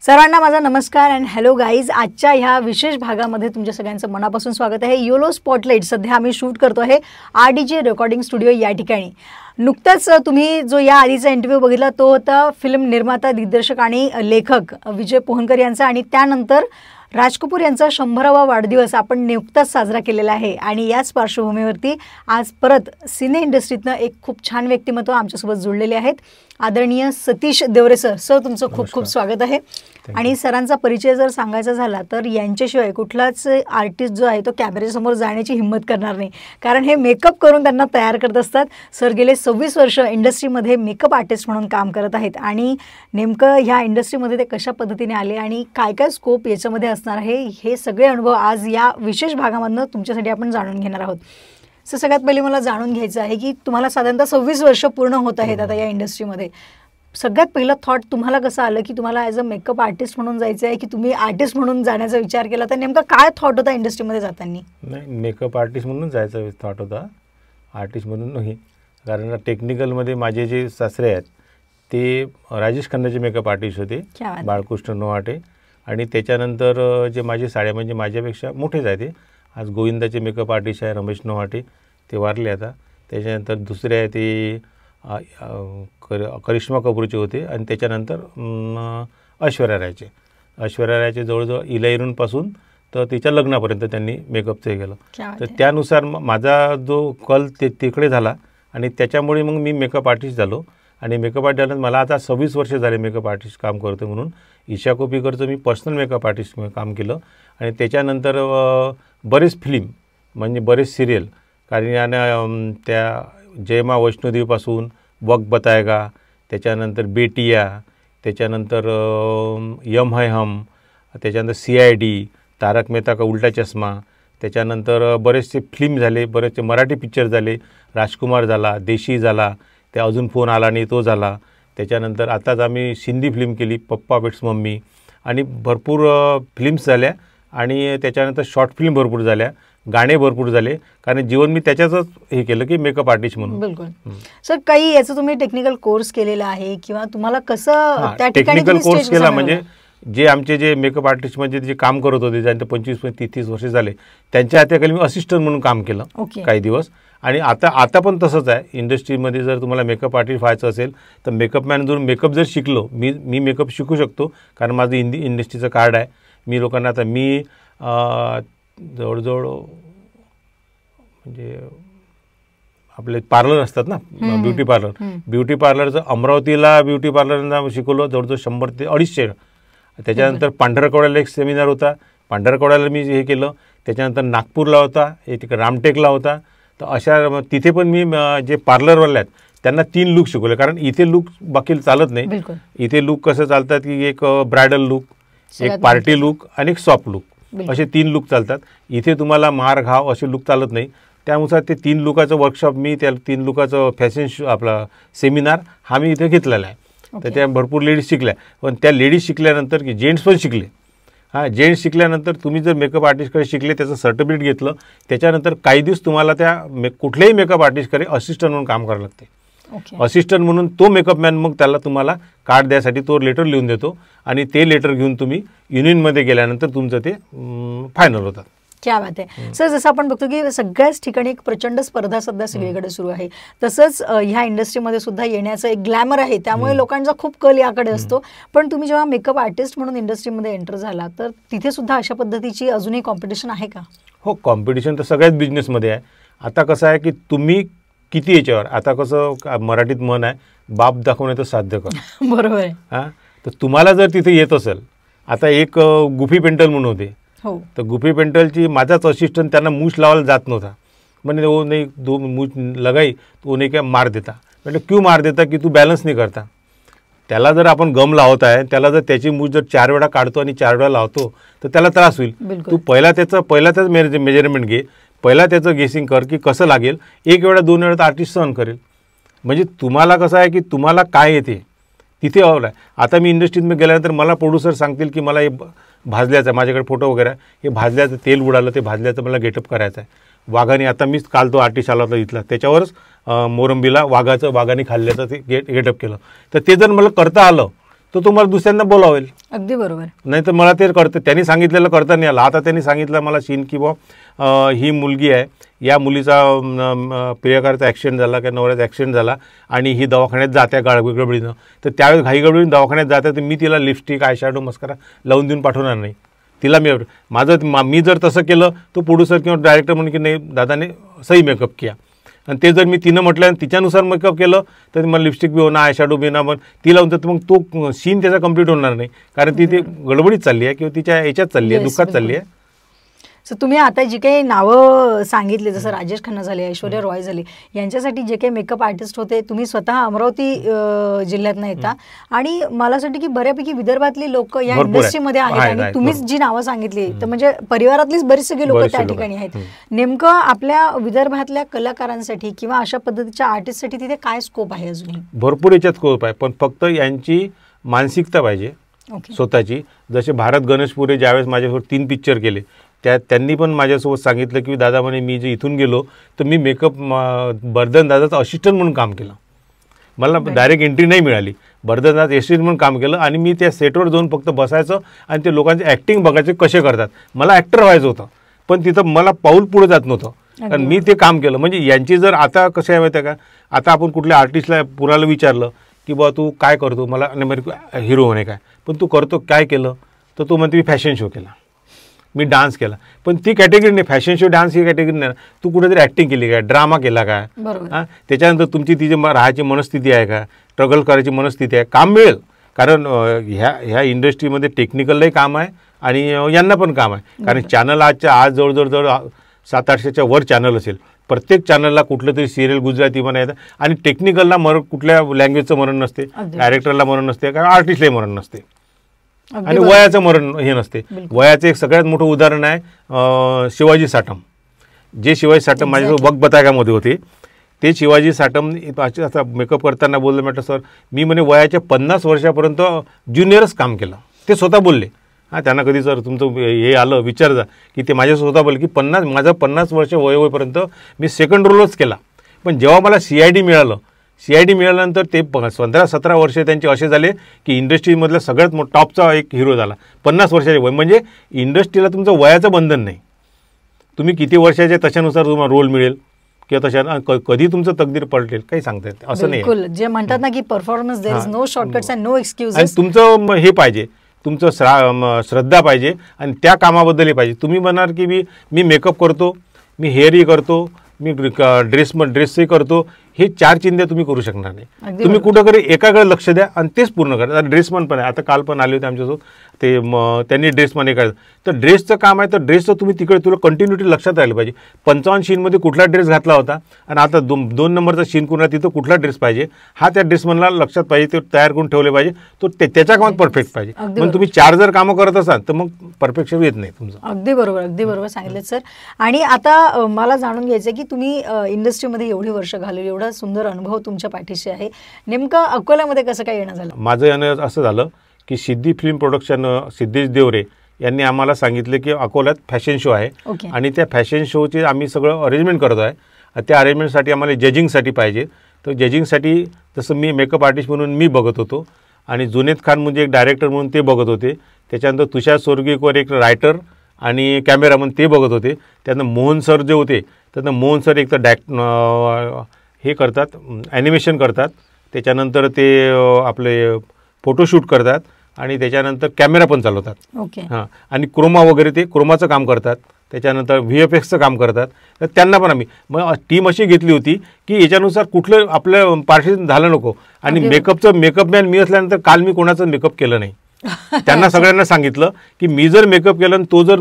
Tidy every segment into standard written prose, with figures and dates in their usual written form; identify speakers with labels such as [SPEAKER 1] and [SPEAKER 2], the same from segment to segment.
[SPEAKER 1] सर्वांना माझा नमस्कार अँड हॅलो गाईज. आजच्या ह्या विशेष भागामध्ये तुमच्या सगळ्यांचं मनापासून स्वागत आहे. योलो स्पॉटलाइट सध्या आम्ही शूट करतो आहे RDJ रेकॉर्डिंग स्टुडिओ या ठिकाणी. नुकताच तुम्ही जो या आधीचा इंटरव्ह्यू बघितला तो होता फिल्म निर्माता, दिग्दर्शक आणि लेखक विजय पोहनकर यांचा, आणि त्यानंतर राज कपूर यांचा 100वा वाढदिवस आपण नुकताच साजरा केलेला आहे. आणि याच पार्श्वभूमीवरती आज परत सिने इंडस्ट्रीतनं एक खूप छान व्यक्तिमत्व आमच्यासोबत जुळलेले आहेत. आदरणीय सतीश देवरे सर. सर तुमचं खूप खूप स्वागत आहे. आणि सरांचा परिचय जर सांगायचा झाला तर यांच्याशिवाय कुठलाच आर्टिस्ट जो आहे तो कॅमेऱ्यासमोर जाण्याची हिंमत करणार नाही, कारण हे मेकअप करून त्यांना तयार करत असतात. सर गेले 26 वर्ष इंडस्ट्रीमध्ये मेकअप आर्टिस्ट म्हणून काम करत आहेत. आणि नेमकं ह्या इंडस्ट्रीमध्ये ते कशा पद्धतीने आले आणि काय काय स्कोप याच्यामध्ये असणार आहे, हे सगळे अनुभव आज या विशेष भागामधनं तुमच्यासाठी आपण जाणून घेणार आहोत. सर सगळ्यात पहिले मला जाणून घ्यायचं आहे की तुम्हाला साधारणतः 26 वर्ष पूर्ण होत आहेत आता या इंडस्ट्रीमध्ये. सगळ्यात पहिलं थॉट तुम्हाला कसं आलं की तुम्हाला ॲज अ मेकअप आर्टिस्ट म्हणून जायचं आहे की तुम्ही आर्टिस्ट म्हणून जाण्याचा विचार केला, तर नेमका काय थॉट होता इंडस्ट्रीमध्ये जाताना?
[SPEAKER 2] नाही, मेकअप आर्टिस्ट म्हणून जायचा थॉट होता, आर्टिस्ट म्हणून नाही. कारण टेक्निकलमध्ये माझे जे सासरे आहेत ते राजेश खन्नाचे मेकअप आर्टिस्ट होते, बाळकृष्ण नोहाटे. आणि त्याच्यानंतर जे माझे साड्या म्हणजे माझ्यापेक्षा मोठेच आहे ते, आज गोविंदाचे मेकअप आर्टिस्ट आहे रमेश नोहाटे, ते वारले आता. त्याच्यानंतर दुसरे आहे ते करिश्मा कपूरचे होते. आणि त्याच्यानंतर ऐश्वर्या रायचे जवळजवळ इलाइरूनपासून तर तिच्या लग्नापर्यंत त्यांनी मेकअपचं हे केलं. तर त्यानुसार माझा जो कल तिकडे झाला आणि त्याच्यामुळे मग मी मेकअप आर्टिस्ट झालो. आणि मेकअप आर्टिस्ट झाल्यानंतर मला आता 26 वर्ष झाले मेकअप आर्टिस्ट काम करतो म्हणून. ईशा कोपीकरचं मी पर्सनल मेकअप आर्टिस्ट काम केलं. आणि त्याच्यानंतर बरेच फिल्म म्हणजे बरेच सिरियल, कारण त्या जयमा वैष्णोदेवीपासून वक्त बताएगा, त्याच्यानंतर बेटिया, त्याच्यानंतर यम है हम, त्याच्यानंतर CID, तारक मेहता का उल्टा चष्मा, त्याच्यानंतर बरेचसे फिल्म झाले, बरेचसे मराठी पिक्चर झाले, राजकुमार झाला, देशी झाला, त्या अजून फोन आला नाही तो झाला. त्याच्यानंतर आताच आम्ही सिंधी फिल्म केली पप्पा बेट्स मम्मी, आणि भरपूर फिल्म्स झाल्या. आणि त्याच्यानंतर शॉर्ट फिल्म भरपूर झाल्या, गाणे भरपूर झाले, कारण जीवन मी त्याच्यातच हे केलं की मेकअप आर्टिस्ट म्हणून.
[SPEAKER 1] बिलकुल. सर काही याचं तुम्ही टेक्निकल कोर्स केलेला आहे किंवा तुम्हाला कसं त्या ठिकाणी
[SPEAKER 2] टेक्निकल कोर्स केला? म्हणजे जे आमचे जे मेकअप आर्टिस्ट म्हणजे जे काम करत होते ज्यांचे 25-30 वर्ष झाले त्यांच्या हाताखाली मी असिस्टंट म्हणून काम केलं काही दिवस. आणि आता पण तसंच आहे इंडस्ट्रीमध्ये. जर तुम्हाला मेकअप आर्टिस्ट व्हायचं असेल तर मेकअप मॅन जर मेकअप जर शिकलो, मी मेकअप शिकू शकतो, कारण माझं इंडस्ट्रीचं कार्ड आहे. मी लोकांना आता मी जवळजवळ म्हणजे आपले पार्लर असतात ना, ब्युटी पार्लरचं अमरावतीला ब्युटी पार्लरना शिकवलं जवळजवळ 100 ते 250. त्याच्यानंतर पांढरकवड्याला एक सेमिनार होता, पांढरकवड्याला मी हे केलं. त्याच्यानंतर नागपूरला होता, एक रामटेकला होता. तर अशा तिथे पण मी जे पार्लरवाले आहेत त्यांना 3 लुक शिकवले, कारण इथे लुक बाकी चालत नाही. इथे लुक कसं चालतात की एक ब्रायडल लुक, एक पार्टी लुक आणि एक सॉफ्ट लुक, असे 3 लुक चालतात. इथे तुम्हाला मार घाव असे लुक चालत नाही. त्यानुसार ते 3 लुकाचं वर्कशॉप मी त्या 3 लुकाचं फॅशन आपला सेमिनार हा मी इथे घेतलेला आहे. तर त्या भरपूर लेडीज शिकल्या. पण त्या लेडीज शिकल्यानंतर की जेंट्स पण शिकले. जेंट्स शिकल्यानंतर तुम्ही जर मेकअप आर्टिस्टकडे शिकले, त्याचं सर्टिफिकेट घेतलं, त्याच्यानंतर काही दिवस तुम्हाला त्या कुठल्याही मेकअप आर्टिस्टकडे असिस्टंट म्हणून काम करावं लागते. असिस्टंट म्हणून तो मेकअप मॅन मग त्याला तुम्हाला कार्ड द्यासाठी तो लेटर लिहून देतो, आणि ते लेटर घेऊन तुम्ही युनियनमध्ये गेल्यानंतर तुमचं ते फायनल होतात.
[SPEAKER 1] क्या बात आहे. सर जसं आपण बघतो की सगळ्याच ठिकाणी एक प्रचंड स्पर्धा सध्या सगळीकडे सुरू आहे, तसंच ह्या इंडस्ट्रीमध्ये सुद्धा येण्याचं एक ग्लॅमर आहे, त्यामुळे लोकांचा खूप कल याकडे असतो. पण तुम्ही जेव्हा मेकअप आर्टिस्ट म्हणून इंडस्ट्रीमध्ये एंटर झाला तर तिथे सुद्धा अशा पद्धतीची अजूनही कॉम्पिटिशन आहे का?
[SPEAKER 2] हो, कॉम्पिटिशन तर सगळ्याच बिझनेसमध्ये आहे. आता कसं आहे की तुम्ही किती याच्यावर, आता कसं मराठीत म्हण आहे, बाप दाखवण्याचं साध्य कर. बरोबर आहे. तर तुम्हाला जर तिथे येत असेल, आता एक गुफी पेंटल म्हणून होते, तर गुफी पेंटलची माझाच असिस्टंट त्यांना मूछ लावायला जात नव्हता. म्हणजे वो नाही, 2 मूछ लगाई तो नाही काय मार देता. म्हणजे क्यों मार देता की तू बॅलन्स नाही करता. त्याला जर आपण गम लावत आहे, त्याला जर त्याची मूछ जर 4 वेळा काढतो आणि 4 वेळा लावतो तर त्याला त्रास होईल. तू पहिला त्याच मेजरमेंट घे, पहिला त्याचं गेसिंग कर की कसं लागेल. 1 वेळा 2 वेळा तर आर्टिस्ट सहन करेल. म्हणजे तुम्हाला कसं आहे की तुम्हाला काय येते तिथे आवड आहे. आता मी इंडस्ट्रीमध्ये गेल्यानंतर मला प्रोड्युसर सांगतील की मला हे भाजल्याचं आहे, माझ्याकडे फोटो वगैरे आहे, हे भाजल्याचं तेल उडालं, ते भाजल्याचं मला गेटअप करायचं आहे. वाघाने, आता मीच काल तो आर्टिस्ट आला होता इथला, त्याच्यावरच मोरंबीला वाघाने खाल्ल्याचं ते गेटअप केलं. तर ते जर मला करता आलं तर तुम्हाला दुसऱ्यांदा बोलावेल.
[SPEAKER 1] अगदी बरोबर.
[SPEAKER 2] नाही तर मला ते करतं, त्यांनी सांगितलेलं करता नाही आलं. आता त्यांनी सांगितलं मला शीन की बुवा ही मुलगी आहे, या मुलीचा प्रियकराचा ॲक्सिडेंट झाला किंवा नवऱ्याचा ॲक्सिडेंट झाला आणि ही दवाखान्यात जाते गडबडीनं, तर त्यावेळेस घाई गडबडीनं दवाखान्यात जाते, तर मी तिला लिपस्टिक आयशॅडो मस्कारा लावून देऊन पाठवणार नाही. तिला मी जर तसं केलं तर प्रोड्युसर किंवा डायरेक्टर म्हणून की नाही दादाने सही मेकअप किया, आणि ते जर मी तिनं म्हटलं आणि तिच्यानुसार मेकअप केलं तर मला लिपस्टिक बी होणार, आयशॅडो बी होणार, ती लावून तर मग तो सीन त्याचा कंप्लीट होणार नाही, कारण ती ते गडबडीत चालली आहे किंवा तिच्या याच्यात चालली आहे, दुःखात चालली आहे.
[SPEAKER 1] सो तुम्ही आता जी काही नावं सांगितली, जसं राजेश खन्ना झाले, ऐश्वर्या रॉय झाली, यांच्यासाठी जे काही मेकअप आर्टिस्ट होते, तुम्ही स्वतः अमरावती जिल्ह्यातनं येता आणि मला असं वाटतं की बऱ्यापैकी विदर्भातली लोक या इंडस्ट्रीमध्ये आहेत आणि तुम्हीच जी नावं सांगितली तर म्हणजे परिवारातलीच बरीच सगळी लोक त्या ठिकाणी आहेत. नेमकं आपल्या विदर्भातल्या कलाकारांसाठी किंवा अशा पद्धतीच्या आर्टिस्टसाठी तिथे काय स्कोप आहे? अजूनही
[SPEAKER 2] भरपूर याच्यात स्कोप आहे, पण फक्त यांची मानसिकता पाहिजे स्वतःची. जसे भारत गणेशपुरे ज्यावेळेस माझ्यासोबत 3 पिक्चर केले, त्यांनी पण माझ्यासोबत सांगितलं की दादा म्हणे मी जे इथून गेलो तर मी मेकअप बर्धन दादाचं असिस्टंट म्हणून काम केलं. मला डायरेक्ट एंट्री नाही मिळाली, बर्धन दादा असिस्टंट म्हणून काम केलं आणि मी त्या सेटवर जाऊन फक्त बसायचं आणि ते लोकांचे ॲक्टिंग बघायचे कसे करतात. मला ॲक्टर व्हायचं होतं, पण तिथं मला पाऊल पुढे जात नव्हतं, कारण मी ते काम केलं. म्हणजे यांची जर आता कसं आहे माहिती आहे का, आता आपण कुठल्या आर्टिस्टला पुराला विचारलं की बा तू काय करतो, मला हिरो होणे काय, पण तू करतो काय केलं, तर तू म्हणते मी फॅशन शो केला, मी डान्स केला. पण ती कॅटेगरी नाही, फॅशन शो डान्स ही कॅटेगरी नाही. तू कुठेतरी ॲक्टिंग केली काय, ड्रामा केला काय, हां, त्याच्यानंतर तुमची ती जी राहायची मनस्थिती आहे का, स्ट्रगल करायची मनस्थिती आहे, काम मिळेल. कारण ह्या इंडस्ट्रीमध्ये टेक्निकलही काम आहे आणि यांना पण काम आहे. कारण चॅनल आज जवळजवळ 700-800च्या वर चॅनल असेल. प्रत्येक चॅनलला कुठलं तरी सिरियल गुजराती म्हणा येतं आणि टेक्निकलला कुठल्या लँग्वेजचं मरण नसते, डायरेक्टरला मरण नसते, कारण आर्टिस्टलाही मरण नसते आणि वयाचं मरण हे नसते. वयाचं एक सगळ्यात मोठं उदाहरण आहे शिवाजी साटम. जे शिवाजी साटम माझ्यासोबत वक्त बतागामध्ये होते, ते शिवाजी साटम आता मेकअप करताना बोललं, म्हटलं सर मी म्हणे वयाच्या 50 वर्षापर्यंत ज्युनियरच काम केलं. ते स्वतः बोलले. हां, त्यांना कधी सर तुमचं हे आलं विचार जा की ते माझ्या स्वतः बोलले की माझं 50 वर्ष वय होईपर्यंत मी सेकंड रोलच केला. पण जेव्हा मला CID मिळालं, CID मिळाल्यानंतर ते 15-17 वर्ष त्यांचे असे झाले की इंडस्ट्रीमधला सगळ्यात टॉपचा एक हिरो झाला. 50 वर्षाचे वय म्हणजे इंडस्ट्रीला तुमचं वयाचं बंधन नाही. तुम्ही किती वर्षाचे त्याच्यानुसार तुम्हाला रोल मिळेल किंवा तशा कधी तुमचं तकदीर पलटेल काही सांगता येत असं नाही.
[SPEAKER 1] जे म्हणतात ना की performance there is no shortcuts and no excuses.
[SPEAKER 2] आणि तुमचं हे पाहिजे, तुमचं श्रद्धा पाहिजे आणि त्या कामाबद्दलही पाहिजे. तुम्ही म्हणणार की मी मेकअप करतो, मी हेअरही करतो, मी ड्रेसही करतो, हे 4 चिंध्या तुम्ही करू शकणार नाही. तुम्ही कुठंतरी एकाकडे लक्ष द्या आणि तेच पूर्ण करा. ड्रेसमन पण आहे, आता काल पण आले होते आमच्यासोबत, ते त्यांनी ड्रेसमन हे करायचं. तर ड्रेसचं काम आहे, तर ड्रेसचं तुम्ही तिकडे तुला कंटिन्युटी लक्षात राहिलं पाहिजे. 55 शीनमध्ये कुठला ड्रेस घातला होता आणि आता 2 नंबरचा शीन कुणा तिथं कुठला ड्रेस पाहिजे हा त्या ड्रेसमनला लक्षात पाहिजे, ते तयार करून ठेवले पाहिजे. तो त्याच्या कामात परफेक्ट पाहिजे. पण तुम्ही 4 जर कामं करत असाल तर मग परफेक्शन येत नाही तुमचं.
[SPEAKER 1] अगदी बरोबर सांगितलं सर. आणि आता मला जाणून घ्यायचं की तुम्ही इंडस्ट्रीमध्ये एवढी वर्ष घालवली, एवढा सुंदर अनुभव तुमच्या पाठीशी आहे, नेमकं अकोल्यामध्ये कसं काय येणं झालं?
[SPEAKER 2] माझं येणं असं झालं की सिद्धी फिल्म प्रोडक्शन सिद्धेश देवरे यांनी आम्हाला सांगितलं की अकोल्यात फॅशन शो आहे आणि त्या फॅशन शोचे आम्ही सगळं अरेंजमेंट करतो आहे. त्या अरेंजमेंटसाठी आम्हाला जजिंगसाठी पाहिजे. तर जजिंगसाठी जसं मी मेकअप आर्टिस्ट म्हणून मी बघत होतो आणि जुनेद खान म्हणजे एक डायरेक्टर म्हणून ते बघत होते. त्याच्यानंतर तुषार सोरगेकर एक रायटर आणि कॅमेरामन ते बघत होते. त्यानंतर मोहन सर जे होते, त्यानंतर मोहन सर एक तर हे करतात, ॲनिमेशन करतात, त्याच्यानंतर ते आपले फोटोशूट करतात आणि त्याच्यानंतर कॅमेरा पण चालवतात. हां, आणि क्रोमा वगैरे ते क्रोमाचं काम करतात, त्याच्यानंतर VFXचं काम करतात. तर त्यांना पण आम्ही मग टीम अशी घेतली होती की याच्यानुसार कुठलं आपलं पार्टिशन झालं नको. आणि मेकअप मॅन मी असल्यानंतर काल मी कोणाचं मेकअप केलं नाही. त्यांना सगळ्यांना सांगितलं की मी जर मेकअप केला आणि तो जर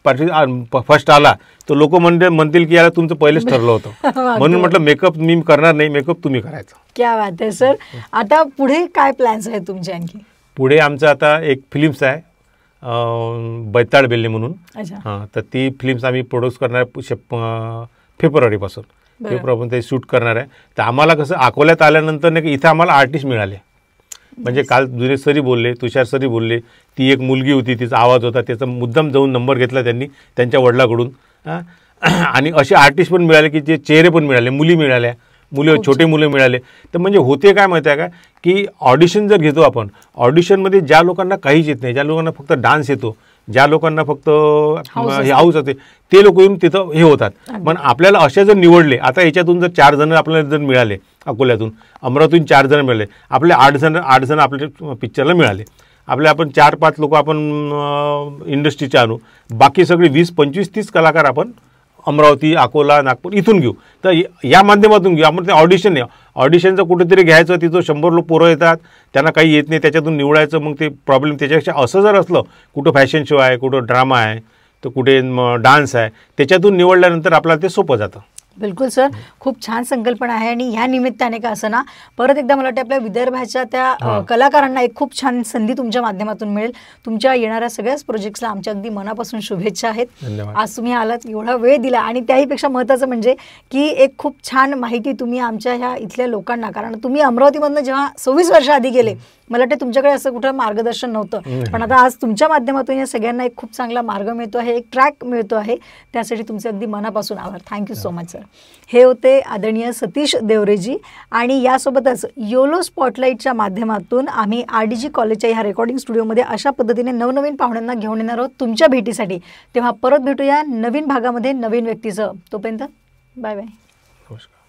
[SPEAKER 2] फर्स्ट आला तर लोक म्हणतील की याला तुमचं पहिलेच ठरलं होतं. म्हणून म्हटलं मेकअप मी करणार नाही, मेकअप तुम्ही करायचं.
[SPEAKER 1] क्या बात आहे सर. आता पुढे काय प्लॅन्स आहेत तुमचे? आणखी
[SPEAKER 2] पुढे आमचं आता एक फिल्म्स आहे बैताळ बेल्ले म्हणून. हां, तर ती फिल्म्स आम्ही प्रोड्यूस करणार फेब्रुवारीपासून ते शूट करणार आहे. तर आम्हाला कसं अकोल्यात आल्यानंतर नाही की इथं आम्हाला आर्टिस्ट मिळाले. म्हणजे काल जुने सरी बोलले, तुषार सरी बोलले, ती एक मुलगी होती, तिचा आवाज होता, त्याचा मुद्दाम जाऊन नंबर घेतला त्यांनी त्यांच्या वडिलाकडून. आणि असे आर्टिस्ट पण मिळाले की जे चेहरे पण मिळाले, मुली मिळाल्या, मुलं छोटे मुलं मिळाले. तर म्हणजे होते काय माहिती आहे का, की ऑडिशन जर घेतो आपण, ऑडिशनमध्ये ज्या लोकांना काहीच येत नाही, ज्या लोकांना फक्त डान्स येतो, ज्या लोकांना फक्त हे हाऊस असते, ते लोक येऊन तिथं हे होतात. पण आपल्याला असे जर निवडले, आता याच्यातून जर 4 जण आपल्याला जर मिळाले, अकोल्यातून अमरावतीतून 4 जण मिळाले, आपले 8 जण आपल्या पिक्चरला मिळाले. आपण 4-5 लोक आपण इंडस्ट्रीचे आणू, बाकी सगळे 20, 25, 30 कलाकार आपण अमरावती, अकोला, नागपूर इथून घेऊ. तर या माध्यमातून घेऊ आपण. ते ऑडिशन नाही, ऑडिशनचं कुठेतरी घ्यायचं, तिथं 100 लोक पोरं येतात, त्यांना काही येत नाही, त्याच्यातून निवडायचं. मग ते प्रॉब्लेम. त्याच्यापेक्षा असं जर असलं, कुठं फॅशन शो आहे, कुठं ड्रामा आहे, तर कुठे डान्स आहे, त्याच्यातून निवडल्यानंतर आपल्याला ते सोपं जातं.
[SPEAKER 1] बिलकुल सर, खूप छान संकल्पना आहे. आणि ह्या निमित्ताने का असं ना, परत एकदा मला वाटतं आपल्या विदर्भाच्या त्या कलाकारांना एक खूप छान संधी तुमच्या माध्यमातून मिळेल. तुमच्या येणाऱ्या सगळ्याच प्रोजेक्ट्सला आमच्या अगदी मनापासून शुभेच्छा आहेत. आज तुम्ही आलात, एवढा वेळ दिला, आणि त्याहीपेक्षा महत्त्वाचं म्हणजे की एक खूप छान माहिती तुम्ही आमच्या ह्या इथल्या लोकांना, कारण तुम्ही अमरावतीमधनं जेव्हा 26 वर्ष आधी गेले, मला वाटतं तुमच्याकडे असं कुठं मार्गदर्शन नव्हतं, पण आता आज तुमच्या माध्यमातून या सगळ्यांना एक खूप चांगला मार्ग मिळतो आहे, एक ट्रॅक मिळतो आहे. त्यासाठी तुमचे अगदी मनापासून आभार. Thank you so much sir. हे होते आदरणीय सतीश देवरेजी. आणि यासोबतच योलो स्पॉटलाईटच्या माध्यमातून आम्ही RDG कॉलेजच्या ह्या रेकॉर्डिंग स्टुडिओमध्ये अशा पद्धतीने नवनवीन पाहुण्यांना घेऊन येणार आहोत तुमच्या भेटीसाठी. तेव्हा परत भेटूया नवीन भागामध्ये नवीन व्यक्तीचं. तोपर्यंत बाय बाय.
[SPEAKER 2] नमस्कार.